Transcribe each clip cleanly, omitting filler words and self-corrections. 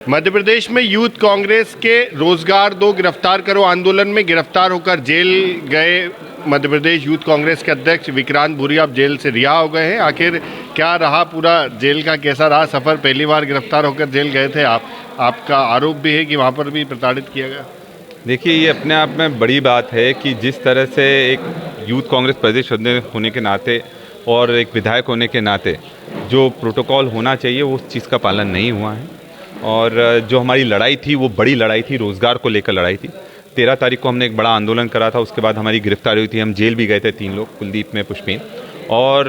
मध्य प्रदेश में यूथ कांग्रेस के रोजगार दो गिरफ्तार करो आंदोलन में गिरफ्तार होकर जेल गए मध्य प्रदेश यूथ कांग्रेस के अध्यक्ष विक्रांत भूरिया अब जेल से रिहा हो गए हैं। आखिर क्या रहा पूरा जेल का, कैसा रहा सफर? पहली बार गिरफ्तार होकर जेल गए थे आप, आपका आरोप भी है कि वहां पर भी प्रताड़ित किया गया। देखिए, ये अपने आप में बड़ी बात है कि जिस तरह से एक यूथ कांग्रेस प्रदेश अध्यक्ष होने के नाते और एक विधायक होने के नाते जो प्रोटोकॉल होना चाहिए वो उस चीज़ का पालन नहीं हुआ है। और जो हमारी लड़ाई थी वो बड़ी लड़ाई थी, रोज़गार को लेकर लड़ाई थी। 13 तारीख को हमने एक बड़ा आंदोलन करा था, उसके बाद हमारी गिरफ्तारी हुई थी, हम जेल भी गए थे 3 लोग, कुलदीप में पुष्पेन। और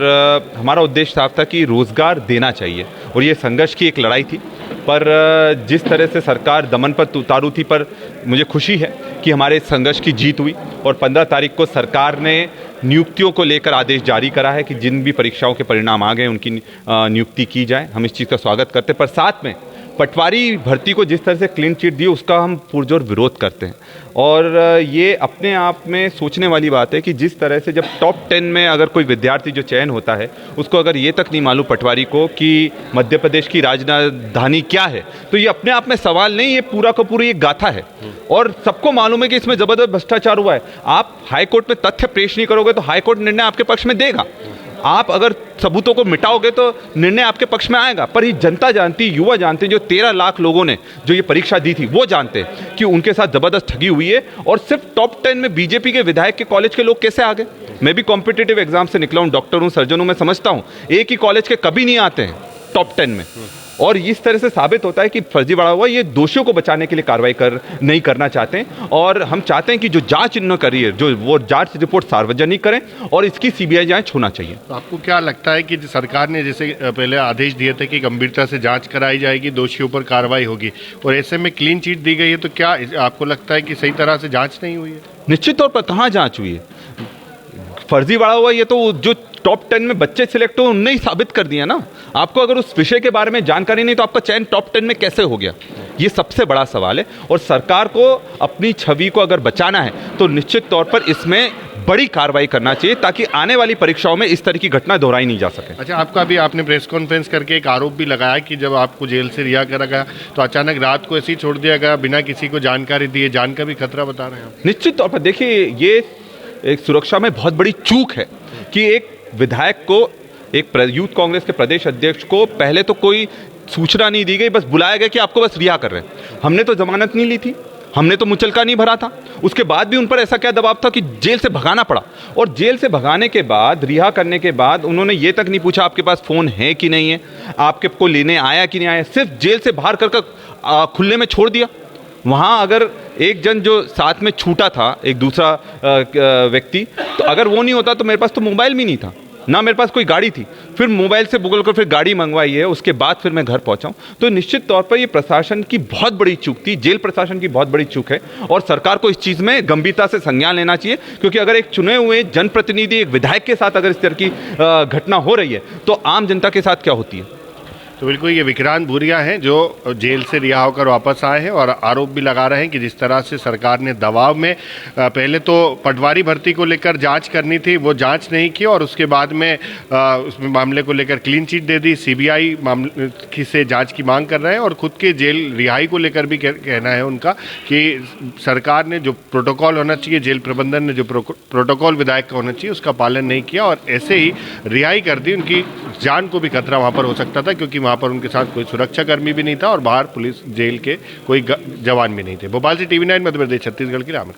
हमारा उद्देश्य साफ था कि रोज़गार देना चाहिए और ये संघर्ष की एक लड़ाई थी। पर जिस तरह से सरकार दमन पर उतारू थी, पर मुझे खुशी है कि हमारे संघर्ष की जीत हुई और 15 तारीख को सरकार ने नियुक्तियों को लेकर आदेश जारी करा है कि जिन भी परीक्षाओं के परिणाम आ गए उनकी नियुक्ति की जाए। हम इस चीज़ का स्वागत करते हैं, पर साथ में पटवारी भर्ती को जिस तरह से क्लीन चिट दी उसका हम पुरजोर विरोध करते हैं। और ये अपने आप में सोचने वाली बात है कि जिस तरह से जब टॉप 10 में अगर कोई विद्यार्थी जो चयन होता है उसको अगर ये तक नहीं मालूम पटवारी को कि मध्य प्रदेश की राजधानी क्या है, तो ये अपने आप में सवाल नहीं, ये पूरा का पूरी एक गाथा है। और सबको मालूम है कि इसमें जबरदस्त भ्रष्टाचार हुआ है। आप हाईकोर्ट में तथ्य पेश नहीं करोगे तो हाईकोर्ट निर्णय आपके पक्ष में देगा। आप अगर सबूतों को मिटाओगे तो निर्णय आपके पक्ष में आएगा। पर ये जनता जानती, युवा जानते, जो 13 लाख लोगों ने जो ये परीक्षा दी थी वो जानते हैं कि उनके साथ जबरदस्त ठगी हुई है। और सिर्फ टॉप 10 में बीजेपी के विधायक के कॉलेज के लोग कैसे आ गए? मैं भी कॉम्पिटिटिव एग्जाम से निकला हूँ, डॉक्टर हूँ, सर्जन हूँ, मैं समझता हूँ एक ही कॉलेज के कभी नहीं आते हैं टॉप 10 में। और इस तरह से साबित होता है कि फर्जीवाड़ा हुआ। ये दोषियों को बचाने के लिए कार्रवाई नहीं करना चाहते हैं। और हम चाहते हैं कि जो जांच इन्होंने करी है, जो वो जांच रिपोर्ट सार्वजनिक करें और इसकी सीबीआई जांच होना चाहिए। तो आपको क्या लगता है कि सरकार ने जैसे पहले आदेश दिए थे कि गंभीरता से जांच कराई जाएगी, दोषियों पर कार्रवाई होगी, और ऐसे में क्लीन चिट दी गई है, तो क्या आपको लगता है कि सही तरह से जाँच नहीं हुई है? निश्चित तौर पर कहाँ जाँच हुई है? फर्जीवाड़ा हुआ ये तो जो टॉप 10 में बच्चे सिलेक्ट हो उनने ही साबित कर दिया ना। आपको अगर उस विषय के बारे में जानकारी नहीं तो आपका चयन टॉप 10 में कैसे हो गया? ये सबसे बड़ा सवाल है। और सरकार को अपनी छवि को अगर बचाना है तो निश्चित तौर पर इसमें बड़ी कार्रवाई करना चाहिए ताकि आने वाली परीक्षाओं में इस तरह की घटना दोहराई नहीं जा सके। अच्छा, आपका भी आपने प्रेस कॉन्फ्रेंस करके एक आरोप भी लगाया कि जब आपको जेल से रिहा करा गया तो अचानक रात को ऐसे ही छोड़ दिया गया बिना किसी को जानकारी दिए, जान का भी खतरा बता रहे हैं आप? निश्चित तौर पर देखिए, ये एक सुरक्षा में बहुत बड़ी चूक है कि एक विधायक को, एक यूथ कांग्रेस के प्रदेश अध्यक्ष को पहले तो कोई सूचना नहीं दी गई, बस बुलाया गया कि आपको बस रिहा कर रहे हैं। हमने तो जमानत नहीं ली थी, हमने तो मुचलका नहीं भरा था। उसके बाद भी उन पर ऐसा क्या दबाव था कि जेल से भगाना पड़ा? और जेल से भगाने के बाद, रिहा करने के बाद उन्होंने ये तक नहीं पूछा आपके पास फ़ोन है कि नहीं है, आपके को लेने आया कि नहीं आया, सिर्फ जेल से बाहर कर खुले में छोड़ दिया। वहाँ अगर एक जन जो साथ में छूटा था, एक दूसरा व्यक्ति, तो अगर वो नहीं होता तो मेरे पास तो मोबाइल भी नहीं था ना, मेरे पास कोई गाड़ी थी। फिर मोबाइल से गूगल कर फिर गाड़ी मंगवाई है, उसके बाद फिर मैं घर पहुंचा हूं। तो निश्चित तौर पर ये प्रशासन की बहुत बड़ी चूक थी, जेल प्रशासन की बहुत बड़ी चूक है। और सरकार को इस चीज़ में गंभीरता से संज्ञान लेना चाहिए, क्योंकि अगर एक चुने हुए जनप्रतिनिधि, एक विधायक के साथ अगर इस तरह की घटना हो रही है तो आम जनता के साथ क्या होती है? तो बिल्कुल ये विक्रांत भूरिया हैं जो जेल से रिहा होकर वापस आए हैं और आरोप भी लगा रहे हैं कि जिस तरह से सरकार ने दबाव में पहले तो पटवारी भर्ती को लेकर जांच करनी थी, वो जांच नहीं की, और उसके बाद में उसमें मामले को लेकर क्लीन चिट दे दी। सीबीआई मामले से जांच की मांग कर रहे हैं और खुद के जेल रिहाई को लेकर भी कहना है उनका कि सरकार ने जो प्रोटोकॉल होना चाहिए, जेल प्रबंधन ने जो प्रोटोकॉल विधायक का होना चाहिए उसका पालन नहीं किया और ऐसे ही रिहाई कर दी। उनकी जान को भी खतरा वहाँ पर हो सकता था, क्योंकि वहाँ पर उनके साथ कोई सुरक्षाकर्मी भी नहीं था और बाहर पुलिस जेल के कोई जवान भी नहीं थे। भोपाल से TV9 मध्य प्रदेश छत्तीसगढ़ की राम।